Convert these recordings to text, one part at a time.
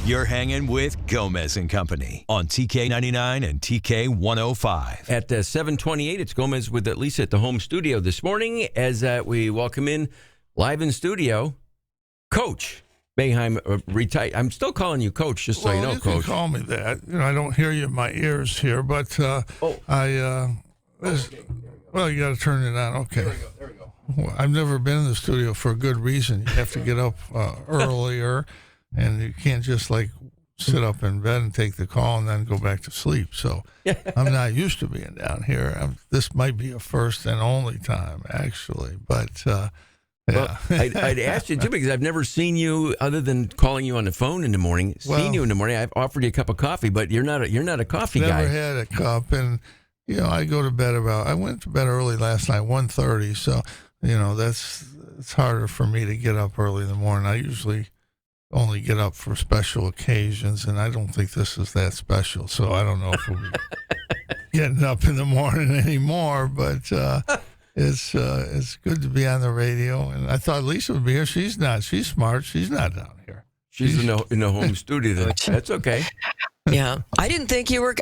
You're hanging with Gomez and Company on TK99 and TK105. At 7:28, it's Gomez with Lisa at the home studio this morning as we welcome in live in studio, Coach Boeheim. Retired. I'm still calling you Coach, just so you know, you Coach. Can call me that. I don't hear you in my ears here, but you got to turn it on. Okay. There we go. Well, I've never been in the studio for a good reason. You have to get up earlier, and you can't just sit up in bed and take the call and then go back to sleep. So I'm not used to being down here. This might be a first and only time, actually. But yeah. Well, I'd asked you too because I've never seen you other than calling you on the phone in the morning. Seen you in the morning. I've offered you a cup of coffee, but you're not a coffee guy. Never had a cup, and I go to bed I went to bed early last night, 1:30. So it's harder for me to get up early in the morning. I usually only get up for special occasions, and I don't think this is that special. So I don't know if we'll be getting up in the morning anymore, but it's good to be on the radio. And I thought Lisa would be here. She's not. She's smart. She's not down here. She's in the home studio. That's okay. Yeah, I didn't think you were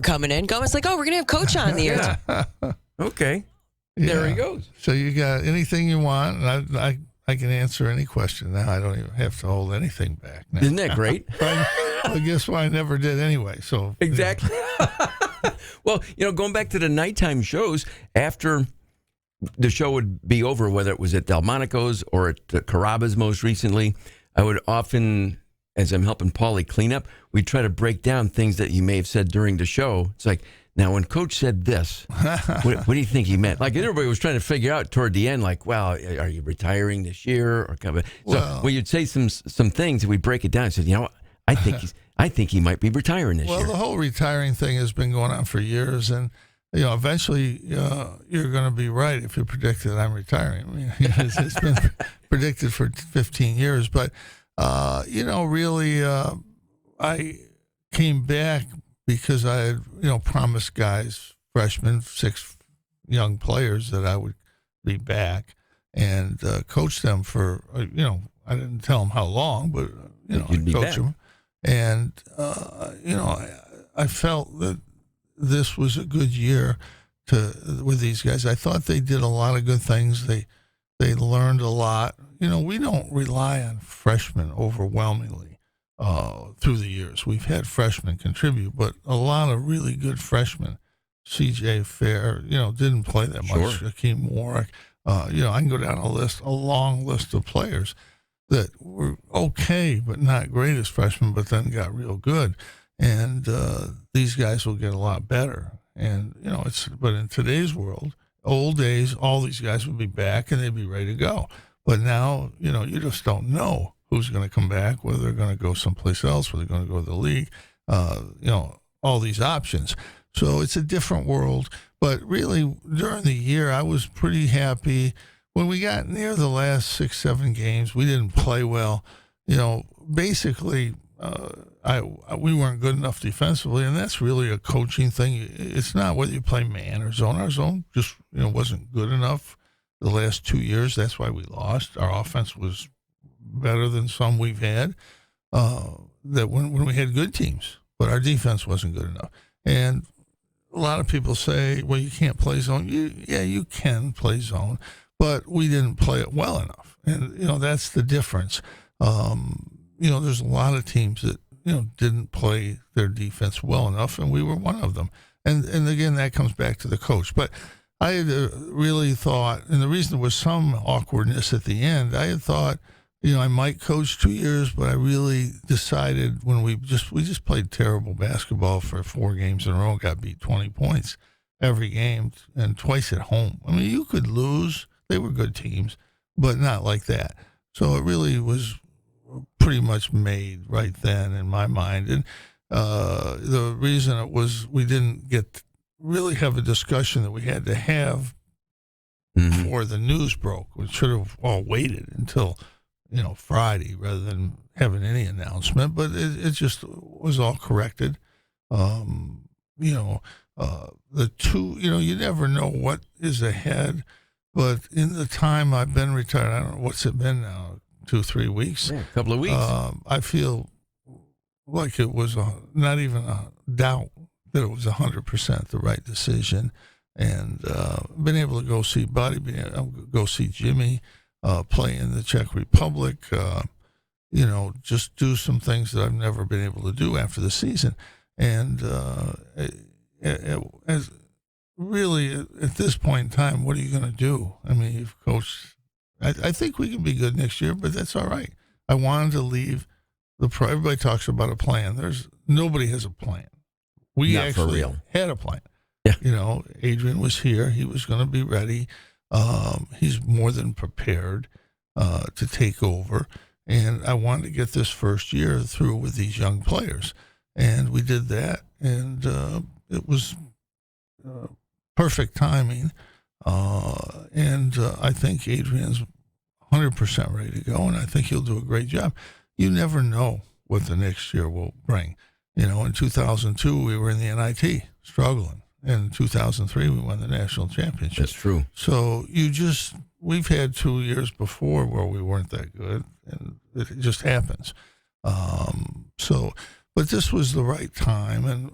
coming in. Gomez we're gonna have Coach on the air. Okay. Yeah. There he goes. So you got anything you want, and I can answer any question now. I don't even have to hold anything back now. Isn't that great? I guess why I never did anyway. So exactly. Well, going back to the nighttime shows, after the show would be over, whether it was at Delmonico's or at Carrabba's most recently, I would often, as I'm helping Paulie clean up, we'd try to break down things that you may have said during the show. It's like, now, when Coach said this, what do you think he meant? Everybody was trying to figure out toward the end, well, are you retiring this year? Or when you'd say some things, and we break it down, and said, I think he might be retiring this year. Well, the whole retiring thing has been going on for years, and eventually you're going to be right if you predict that I'm retiring. I mean, it's been predicted for 15 years, but really, I came back because I had, promised guys, freshmen, 6 young players that I would be back and coach them for, I didn't tell them how long, but, I'd coach them. And, I felt that this was a good year with these guys. I thought they did a lot of good things. They learned a lot. We don't rely on freshmen overwhelmingly. Through the years, we've had freshmen contribute, but a lot of really good freshmen. C.J. Fair, didn't play that much. Hakeem Warwick, I can go down a long list of players that were okay, but not great as freshmen, but then got real good. And these guys will get a lot better. And but in today's world, old days, all these guys would be back and they'd be ready to go. But now, you just don't know who's going to come back, whether they're going to go someplace else, whether they're going to go to the league, all these options. So it's a different world. But really, during the year, I was pretty happy. When we got near the last 6, 7 games, we didn't play well. Basically, we weren't good enough defensively, and that's really a coaching thing. It's not whether you play man or zone. Our zone just wasn't good enough the last 2 years. That's why we lost. Our offense was better than some we've had, that when we had good teams, but our defense wasn't good enough. And a lot of people say, well, you can't play zone. You can play zone, but we didn't play it well enough. And, that's the difference. There's a lot of teams that, didn't play their defense well enough, and we were one of them. And again, that comes back to the coach. But I had really thought, and the reason there was some awkwardness at the end, I had thought, I might coach 2 years, but I really decided when we just played terrible basketball for 4 games in a row, got beat 20 points every game and twice at home. I mean, you could lose. They were good teams, but not like that. So it really was pretty much made right then in my mind. And the reason it was we didn't really have a discussion that we had to have before the news broke. We should have all waited until Friday rather than having any announcement, but it just was all corrected. The two, you never know what is ahead, but in the time I've been retired, I don't know, what's it been now, 2-3 weeks? Yeah, a couple of weeks. I feel like it was not even a doubt that it was 100% the right decision. And been able to go see Buddy, been able to go see Jimmy play in the Czech Republic, just do some things that I've never been able to do after the season. And as really at this point in time, what are you going to do? I mean, you've coached. I think we can be good next year, but that's all right. I wanted to leave everybody talks about a plan. Nobody has a plan. We Not actually for real. had a plan. Yeah. Adrian was here. He was going to be ready. He's more than prepared to take over. And I wanted to get this first year through with these young players. And we did that. And it was perfect timing. And I think Adrian's 100% ready to go. And I think he'll do a great job. You never know what the next year will bring. In 2002, we were in the NIT struggling. In 2003, we won the national championship. That's true. So we've had 2 years before where we weren't that good, and it just happens. But this was the right time, and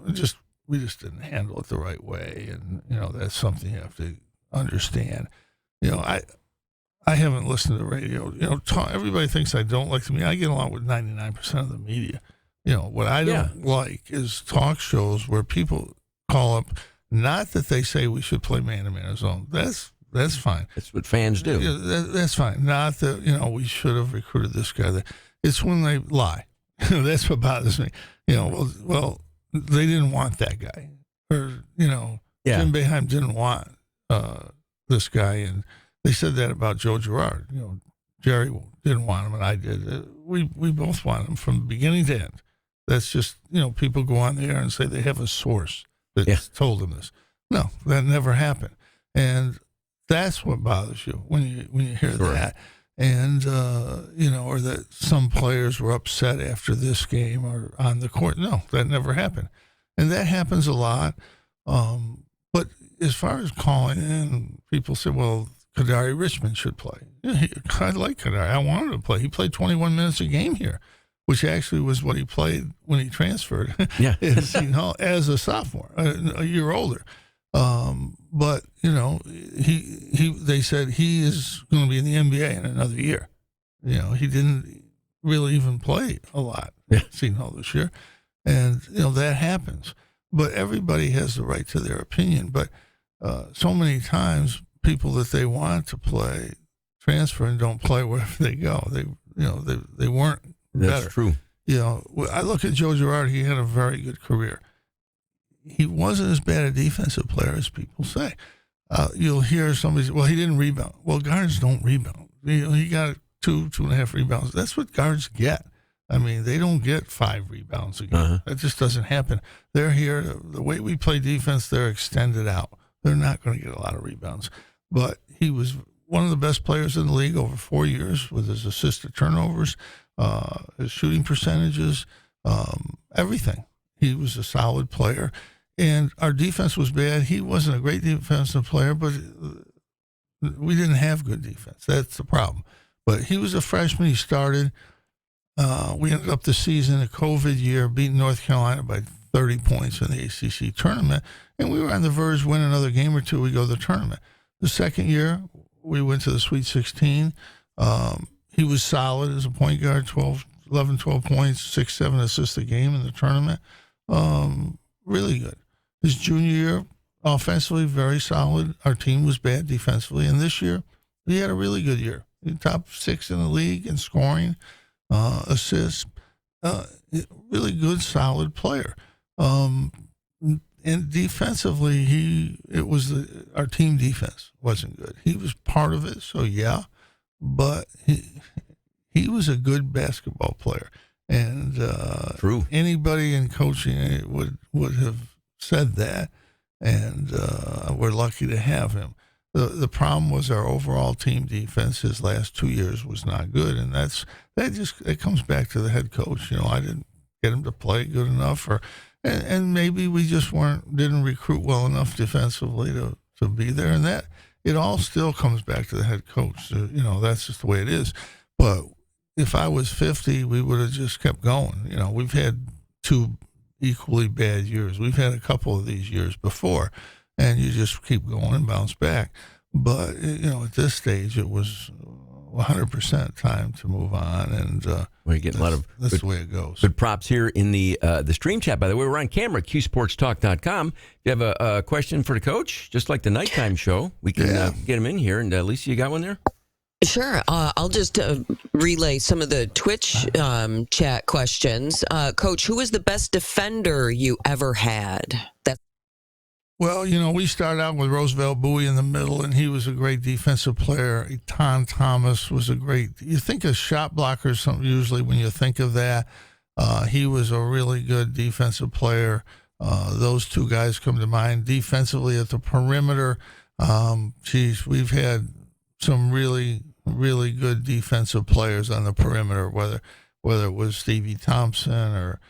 we just didn't handle it the right way, and that's something you have to understand. I haven't listened to the radio. Everybody thinks I don't like the media. I get along with 99% of the media. What I don't like is talk shows where people call up. Not that they say we should play man-to-man zone. That's fine. That's what fans do. Yeah, that's fine. Not that we should have recruited this guy. It's when they lie. That's what bothers me. Well, they didn't want that guy, or Jim Boeheim didn't want this guy, and they said that about Joe Girard. Jerry didn't want him, and I did. We both want him from beginning to end. That's just people go on the air and say they have a source that told them this. No, that never happened, and that's what bothers you when you hear that. And or that some players were upset after this game or on the court. No, that never happened, and that happens a lot. But as far as calling in, people say, well, Kadari Richmond should play. Yeah, I like Kadari. I wanted him to play. He played 21 minutes a game here, which actually was what he played when he transferred. Yeah. As a sophomore, a year older. But they said he is going to be in the NBA in another year. He didn't really even play a lot. Seton Hall this year, and that happens. But everybody has the right to their opinion. But so many times, people that they want to play transfer and don't play wherever they go. They weren't better. That's true. I look at Joe Girard. He had a very good career. He wasn't as bad a defensive player as people say. You'll hear somebody say, well, he didn't rebound. Well, guards don't rebound. He got 2.5 rebounds. That's what guards get. I mean, they don't get 5 rebounds a game. Uh-huh. That just doesn't happen. They're here. The way we play defense, they're extended out. They're not going to get a lot of rebounds. But he was one of the best players in the league over 4 years with his assist to turnovers, his shooting percentages, everything. He was a solid player. And our defense was bad. He wasn't a great defensive player, but we didn't have good defense. That's the problem. But he was a freshman. He started. We ended up the season, a COVID year, beating North Carolina by 30 points in the ACC tournament. And we were on the verge, win another game or two, we go to the tournament. The second year, we went to the Sweet 16. He was solid as a point guard, 11, 12 points, 6, 7 assists a game in the tournament. Really good. His junior year, offensively, very solid. Our team was bad defensively. And this year, he had a really good year. Top 6 in the league in scoring, assists. Really good, solid player. And defensively, our team defense wasn't good. He was part of it, so yeah. But he was a good basketball player. And True. Anybody in coaching would have said that, and we're lucky to have him. The problem was our overall team defense his last 2 years was not good, and it comes back to the head coach. I didn't get him to play good enough, and maybe we just didn't recruit well enough defensively to be there, and that it all still comes back to the head coach. That's just the way it is. But if I was 50, we would have just kept going. We've had 2 equally bad years. We've had a couple of these years before, and you just keep going and bounce back. But, at this stage, it was 100% time to move on, and we're getting a lot of that's the way it goes. Good props here in the stream chat. By the way, we're on camera at QSportsTalk.com. If you have a question for the coach, just like the nighttime show, we can get him in here. And Lisa, you got one there? Sure. I'll just relay some of the Twitch chat questions. Coach, who was the best defender you ever had? Well, we started out with Roosevelt Bowie in the middle, and he was a great defensive player. Etan Thomas was you think of shot blockers usually when you think of that. He was a really good defensive player. Those 2 guys come to mind. Defensively at the perimeter, we've had some really, really good defensive players on the perimeter, whether it was Stevie Thompson or,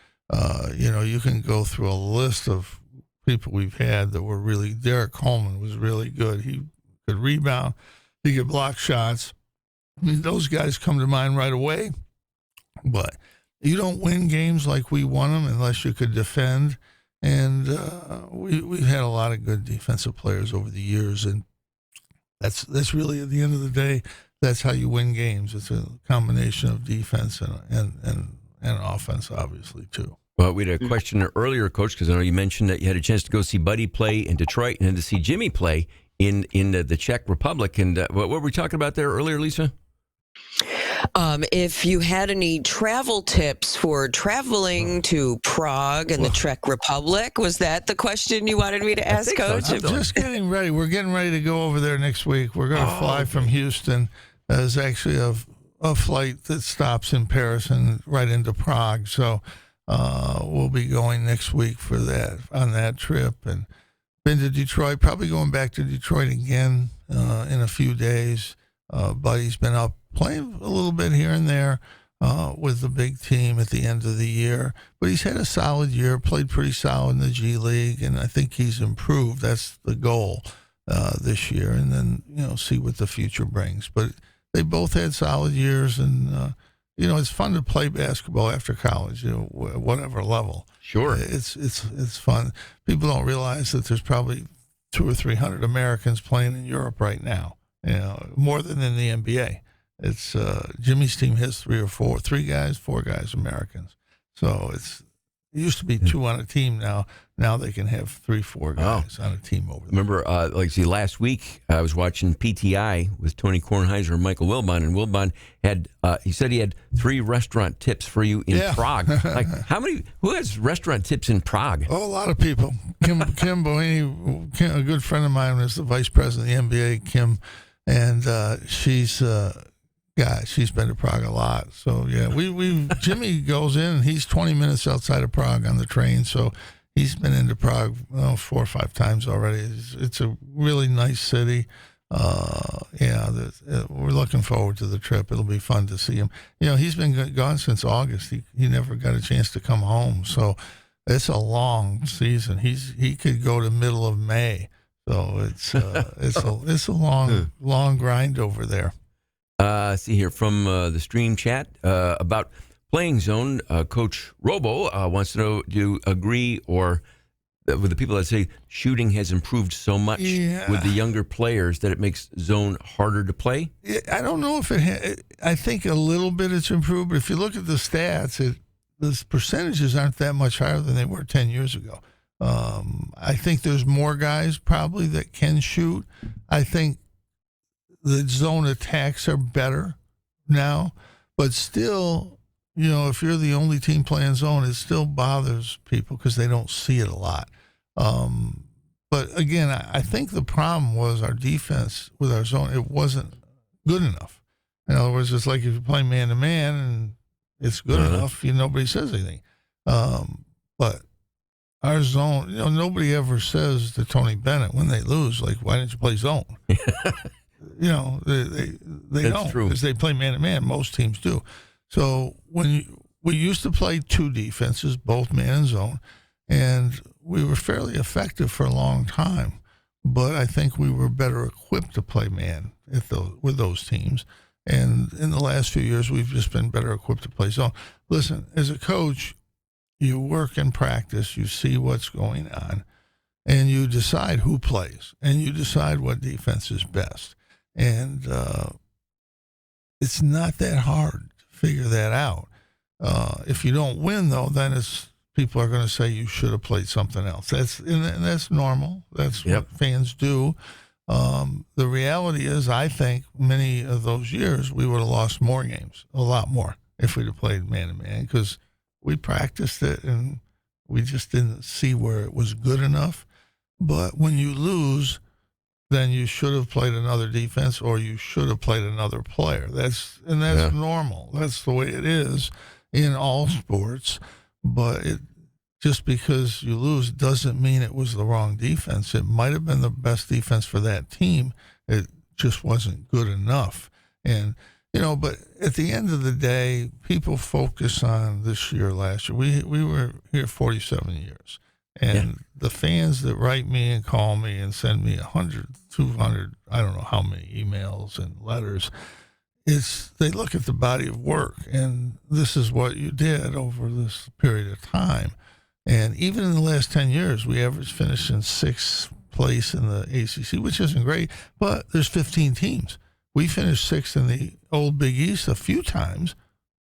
you can go through a list of people we've had that were really. Derek Coleman was really good. He could rebound. He could block shots. I mean, those guys come to mind right away. But you don't win games like we won them unless you could defend. And we've had a lot of good defensive players over the years, and that's really, at the end of the day, that's how you win games. It's a combination of defense and offense, obviously, too. Well, we had a question earlier, Coach, because I know you mentioned that you had a chance to go see Buddy play in Detroit and then to see Jimmy play in the Czech Republic. And what were we talking about there earlier, Lisa? If you had any travel tips for traveling to Prague and the Czech Republic, was that the question you wanted me to ask, Coach? I'm just getting ready. We're getting ready to go over there next week. We're going to fly from Houston. There's actually a flight that stops in Paris and right into Prague. So we'll be going next week on that trip, and been to Detroit, probably going back to Detroit again in a few days. Buddy's been up playing a little bit here and there with the big team at the end of the year, but he's had a solid year, played pretty solid in the G League, and I think he's improved. That's the goal this year, and then see what the future brings. But they both had solid years, and it's fun to play basketball after college, whatever level. Sure. It's fun. People don't realize that there's probably 200 or 300 Americans playing in Europe right now, more than in the NBA. It's Jimmy's team has 4 guys Americans. So it used to be 2 on a team. Now they can have 3, 4 guys on a team over there. Remember, last week I was watching PTI with Tony Kornheiser and Michael Wilbon, and Wilbon he said he had 3 restaurant tips for you in Prague. Like, who has restaurant tips in Prague? Oh, a lot of people. Kim Boeheim, a good friend of mine, is the vice president of the NBA, Kim, and she's been to Prague a lot. So Jimmy goes in, and he's 20 minutes outside of Prague on the train. So he's been into Prague 4 or 5 times already. It's a really nice city. We're looking forward to the trip. It'll be fun to see him. He's been gone since August. He never got a chance to come home. So it's a long season. He could go to middle of May. So it's a long grind over there. See here from the stream chat about playing zone. Coach Robo wants to know, do you agree or with the people that say shooting has improved so much with the younger players that it makes zone harder to play? I don't know if I think a little bit it's improved, but if you look at the stats, the percentages aren't that much higher than they were 10 years ago. I think there's more guys probably that can shoot. I think the zone attacks are better now, but still, if you're the only team playing zone, it still bothers people because they don't see it a lot. But again, I think the problem was our defense with our zone. It wasn't good enough. In other words, it's like if you play man to man and it's good enough, nobody says anything. But our zone, nobody ever says to Tony Bennett when they lose, like, why didn't you play zone? They don't, because they play man to man. Most teams do. So we used to play 2 defenses, both man and zone, and we were fairly effective for a long time. But I think we were better equipped to play man with those teams. And in the last few years, we've just been better equipped to play zone. Listen, as a coach, You work in practice, you see what's going on, and you decide who plays, and you decide what defense is best. And it's not that hard to figure that out. If you don't win, though, then people are going to say you should have played something else. And that's normal. That's what fans do. The reality is, I think many of those years we would have lost more games, a lot more, if we'd have played man-to-man, because we practiced it and we just didn't see where it was good enough. But when you lose, then you should have played another defense or you should have played another player. That's normal. That's the way it is in all sports. But just because you lose doesn't mean it was the wrong defense. It might have been the best defense for that team. It just wasn't good enough. And but at the end of the day, people focus on this year, last year. We were here 47 years. And the fans that write me and call me and send me 100, 200, I don't know how many emails and letters, they look at the body of work. And this is what you did over this period of time. And even in the last 10 years, we averaged finishing sixth place in the ACC, which isn't great, but there's 15 teams. We finished sixth in the old Big East a few times,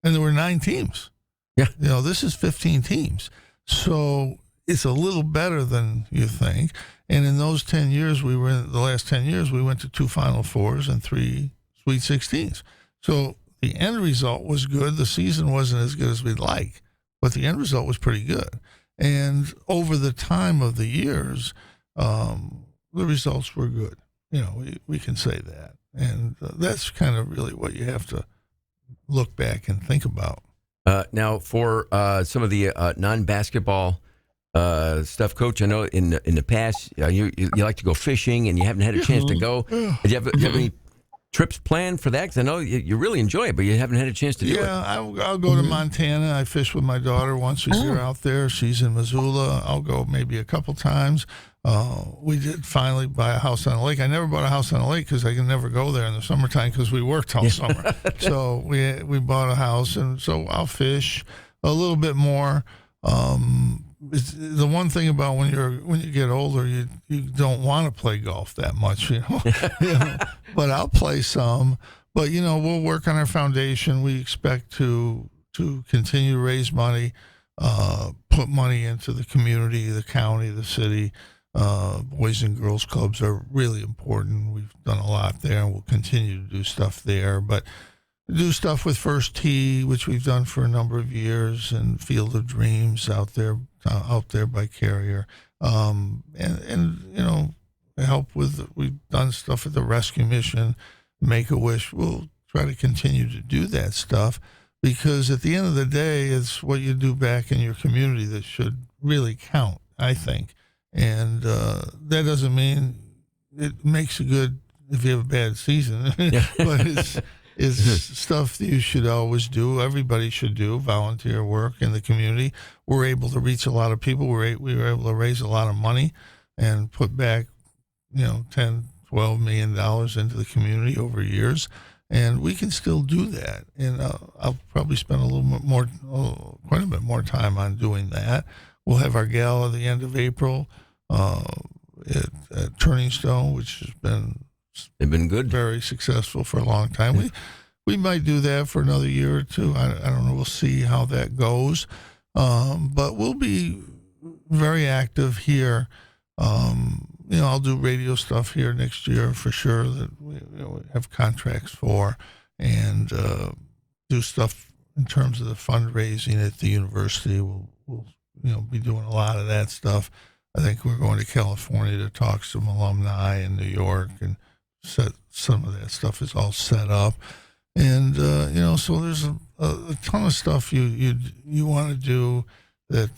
and there were 9 teams. Yeah. This is 15 teams. So it's a little better than you think. And in those 10 years, the last 10 years, we went to 2 Final Fours and 3 Sweet 16s. So the end result was good. The season wasn't as good as we'd like, but the end result was pretty good. And over the time of the years, the results were good. We can say that. And that's kind of really what you have to look back and think about. Now, for some of the non-basketball stuff, Coach, I know in the past you like to go fishing, and you haven't had a chance to go. Do you have any trips planned for that? Because I know you really enjoy it, but you haven't had a chance to do it. Yeah, I'll go to Montana. I fish with my daughter once a year out there. She's in Missoula. I'll go maybe a couple times. We did finally buy a house on a lake. I never bought a house on a lake because I can never go there in the summertime because we worked all summer. So we bought a house, and so I'll fish a little bit more. It's the one thing about when you get older, you don't want to play golf that much, But I'll play some. But we'll work on our foundation. We expect to continue to raise money, put money into the community, the county, the city. Boys and girls clubs are really important. We've done a lot there, and we'll continue to do stuff there. But do stuff with First Tee, which we've done for a number of years, and Field of Dreams out there by Carrier, and help with. We've done stuff at the Rescue Mission, Make-A-Wish. We'll try to continue to do that stuff because at the end of the day, it's what you do back in your community that should really count, I think. And that doesn't mean it makes a good if you have a bad season, but it's stuff that you should always do. Everybody should do volunteer work in the community. We're able to reach a lot of people. We were able to raise a lot of money and put back, $10, $12 million into the community over years. And we can still do that. And I'll probably spend quite a bit more time on doing that. We'll have our gala at the end of April at Turning Stone, which has been They've been good, very successful for a long time. We might do that for another year or two. I don't know. We'll see how that goes. But we'll be very active here. I'll do radio stuff here next year for sure that we have contracts for, and do stuff in terms of the fundraising at the university. We'll be doing a lot of that stuff. I think we're going to California to talk to some alumni in New York, and some of that stuff is all set up. And so there's a ton of stuff you want to do that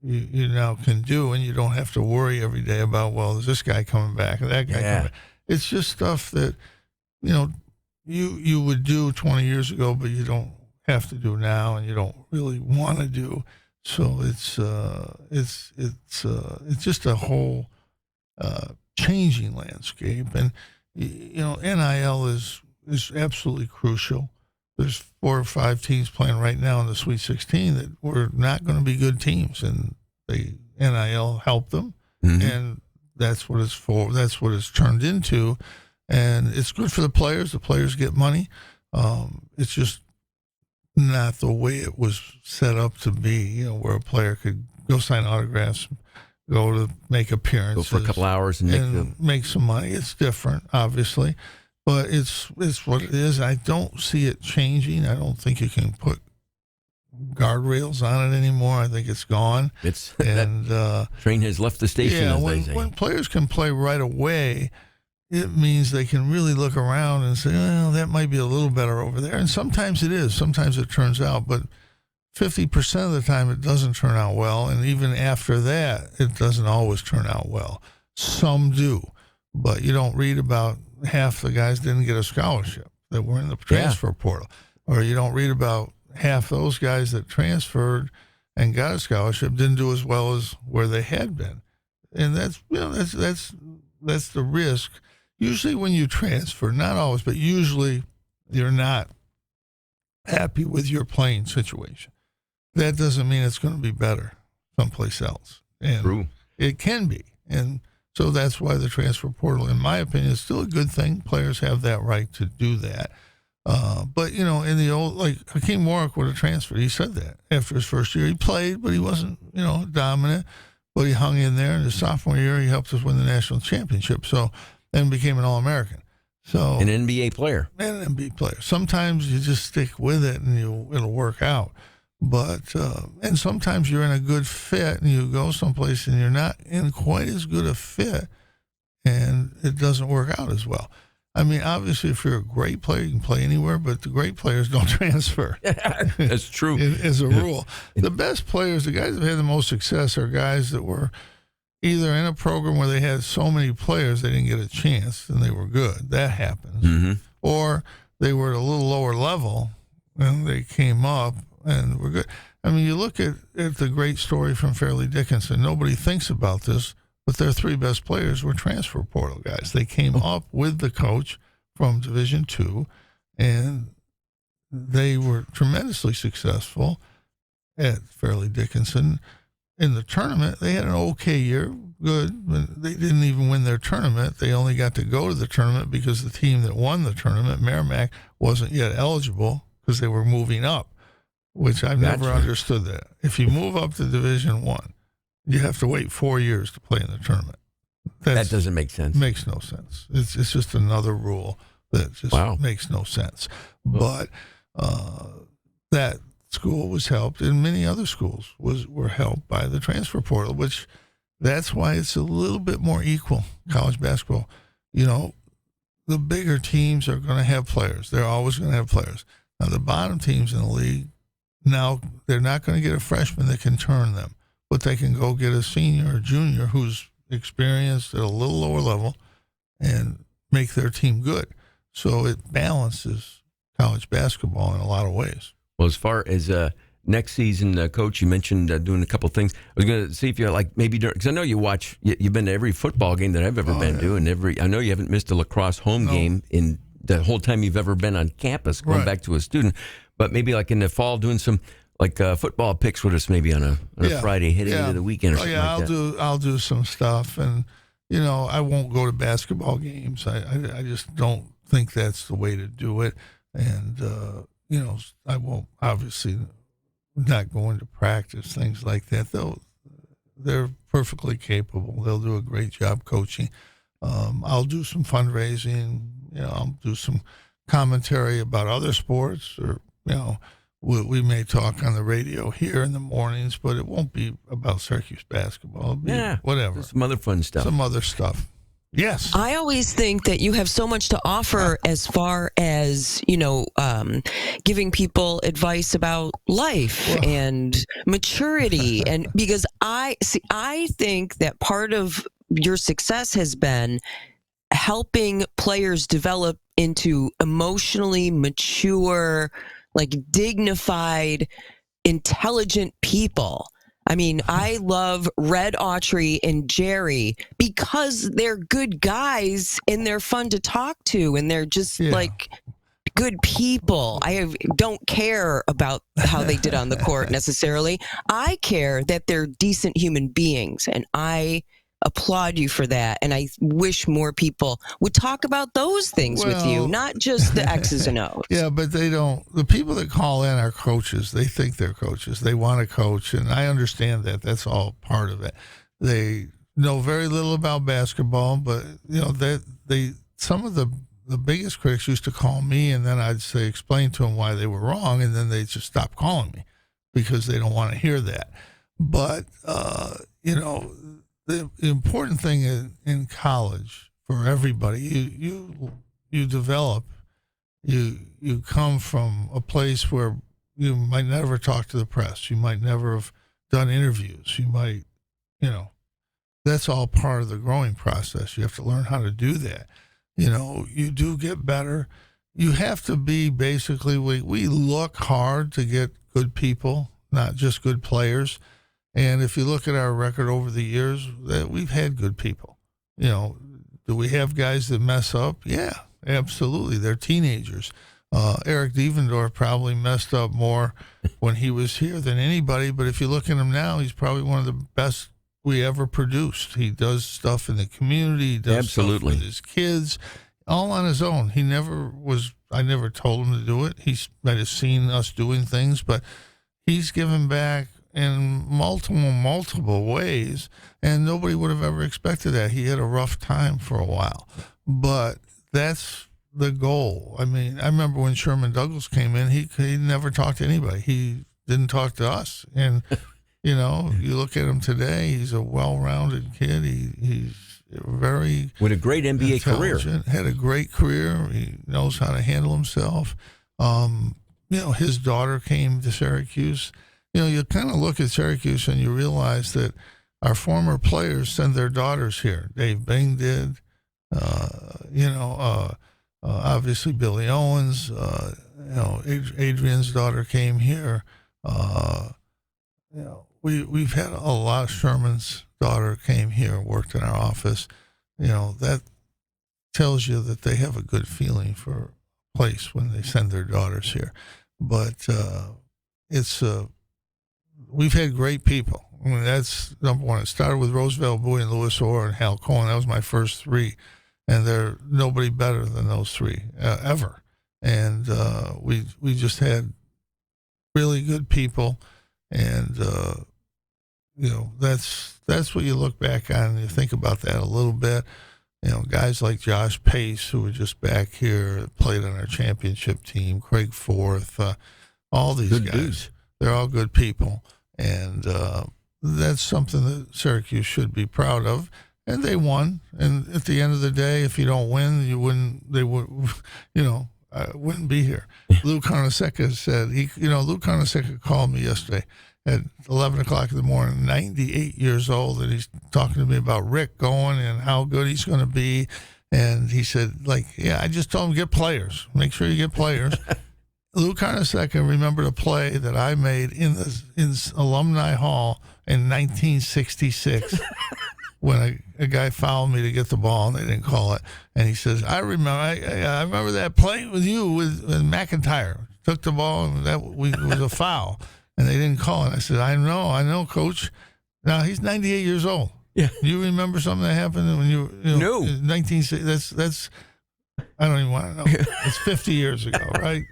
you now can do, and you don't have to worry every day about, well, is this guy coming back or that guy coming back. It's just stuff that you would do 20 years ago, but you don't have to do now, and you don't really want to do. So it's just a whole changing landscape, and NIL is absolutely crucial. there's 4 or 5 teams playing right now in the Sweet 16 that were not going to be good teams, and the NIL helped them, and that's what it's for. That's what it's turned into, and it's good for the players. The players get money. It's just not the way it was set up to be, where a player could go sign autographs, go to make appearances, go for a couple hours and make some money. It's different, obviously, but it's what it is. I don't see it changing. I don't think you can put guardrails on it anymore. I think it's gone. That train has left the station. Yeah, as they say. When players can play right away, it means they can really look around and say, well, that might be a little better over there. And sometimes it is. Sometimes it turns out. But 50% of the time, it doesn't turn out well. And even after that, it doesn't always turn out well. Some do. But you don't read about half the guys didn't get a scholarship that were in the transfer portal. Or you don't read about half those guys that transferred and got a scholarship didn't do as well as where they had been. And that's the risk. Usually when you transfer, not always, but usually you're not happy with your playing situation. That doesn't mean it's going to be better someplace else. And True. It can be. And so that's why the transfer portal, in my opinion, is still a good thing. Players have that right to do that. But, in the old, like Hakeem Warwick would have transferred. He said that after his first year. He played, but he wasn't, dominant. But he hung in there. And his sophomore year, he helped us win the national championship. And became an All-American. So an NBA player. And an NBA player. Sometimes you just stick with it and it'll work out. But and sometimes you're in a good fit and you go someplace and you're not in quite as good a fit and it doesn't work out as well. I mean, obviously, if you're a great player, you can play anywhere, but the great players don't transfer. That's true. As a rule. The best players, the guys that have had the most success are guys that were either in a program where they had so many players they didn't get a chance and they were good. That happens. Or they were at a little lower level and they came up and were good. I mean, you look at the great story from Fairleigh Dickinson. Nobody thinks about this, but their 3 best players were transfer portal guys. They came up with the coach from Division II, and they were tremendously successful at Fairleigh Dickinson. In the tournament, they had an okay year, good, but they didn't even win their tournament. They only got to go to the tournament because the team that won the tournament, Merrimack, wasn't yet eligible because they were moving up, which I've never understood that. If you move up to Division I, you have to wait 4 years to play in the tournament. That doesn't make sense. Makes no sense. It's just another rule that just makes no sense. But that school was helped, and many other schools were helped by the transfer portal, which that's why it's a little bit more equal, college basketball. The bigger teams are going to have players. They're always going to have players. Now, the bottom teams in the league, now they're not going to get a freshman that can turn them, but they can go get a senior or junior who's experienced at a little lower level and make their team good. So it balances college basketball in a lot of ways. Well, as far as next season, Coach, you mentioned doing a couple things. I was going to see if you maybe because I know you watch. You've been to every football game that I've ever been to, and I know you haven't missed a lacrosse home game in the whole time you've ever been on campus, going back to a student. But maybe like in the fall, doing some football picks with us, maybe on a Friday heading into the weekend or something like that. I'll do some stuff, and I won't go to basketball games. I just don't think that's the way to do it, and. I won't obviously not go into practice, things like that. They're perfectly capable. They'll do a great job coaching. I'll do some fundraising. I'll do some commentary about other sports, or we may talk on the radio here in the mornings, but it won't be about Syracuse basketball. It'll be whatever. Some other fun stuff. Some other stuff. Yes. I always think that you have so much to offer as far as, giving people advice about life and maturity. And because I think that part of your success has been helping players develop into emotionally mature, dignified, intelligent people. I mean, I love Red Autry and Jerry because they're good guys and they're fun to talk to, and they're just good people. Don't care about how they did on the court necessarily. I care that they're decent human beings, and I applaud you for that. And I wish more people would talk about those things with you, not just the X's and O's. Yeah, but they don't. The people that call in are coaches. They think they're coaches. They want to coach, and I understand that. That's all part of it. They know very little about basketball, but some of the biggest critics used to call me, and then I'd say explain to them why they were wrong, and then they just stop calling me because they don't want to hear that. But the important thing in college for everybody, you develop, you come from a place where you might never talk to the press, you might never have done interviews, you might, that's all part of the growing process. You have to learn how to do that. You do get better. You have to be basically, we look hard to get good people, not just good players. And if you look at our record over the years, that we've had good people. Do we have guys that mess up? Yeah, absolutely. They're teenagers. Eric Devendorf probably messed up more when he was here than anybody. But if you look at him now, he's probably one of the best we ever produced. He does stuff in the community. He does stuff with his kids, all on his own. I never told him to do it. He might have seen us doing things, but he's given back in multiple ways, and nobody would have ever expected that. He had a rough time for a while, but that's the goal. I mean, I remember when Sherman Douglas came in, he never talked to anybody. He didn't talk to us, and you look at him today, he's a well-rounded kid. He's very with a great NBA career. Had a great career. He knows how to handle himself. His daughter came to Syracuse. You kind of look at Syracuse and you realize that our former players send their daughters here. Dave Bing did, obviously Billy Owens, Adrian's daughter came here. We've had a lot of Sherman's daughter came here, worked in our office. That tells you that they have a good feeling for a place when they send their daughters here. But we've had great people. I mean, that's number one. It started with Roosevelt Bowie and Louis Orr and Hal Cohen. That was my first three. And there's nobody better than those three ever. And we just had really good people. And, that's what you look back on and you think about that a little bit. Guys like Josh Pace, who were just back here, played on our championship team, Craig Forth, all these good guys. Dudes. They're all good people. And that's something that Syracuse should be proud of. And they won. And at the end of the day, if you don't win, I wouldn't be here. Lou Carnesecca said, Lou Carnesecca called me yesterday at 11 o'clock in the morning, 98 years old, and he's talking to me about Rick going and how good he's going to be. And he said, I just told him get players. Make sure you get players. Lou Carnesecca remembered a play that I made in Alumni Hall in 1966 when a guy fouled me to get the ball and they didn't call it. And he says, I remember that play with you with McIntyre. Took the ball and it was a foul and they didn't call it. I said, I know, Coach. Now he's 98 years old. Yeah. You remember something that happened when you no. 1960? That's I don't even want to know. It's 50 years ago, right?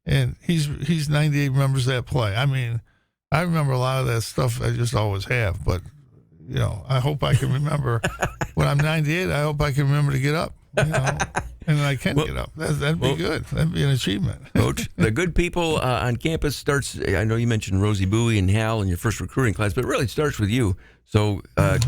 And he's 98, remembers that play. I mean, I remember a lot of that stuff I just always have, but I hope I can remember when I'm 98, I hope I can remember to get up, and I can get up. That'd be good. That'd be an achievement. Coach, the good people on campus starts, I know you mentioned Rosie Bowie and Hal in your first recruiting class, but it really starts with you. So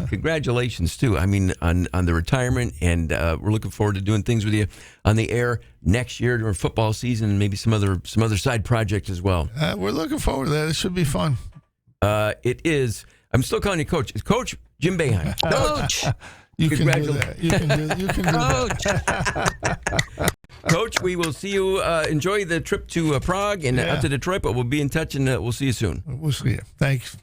congratulations, too. I mean, on the retirement, and we're looking forward to doing things with you on the air next year during football season and maybe some other side projects as well. We're looking forward to that. It should be fun. It is. I'm still calling you Coach. It's Coach Jim Boeheim. Coach. You can do that. You can do that. Coach, we will see you. Enjoy the trip to Prague and out to Detroit, but we'll be in touch and we'll see you soon. We'll see you. Thanks.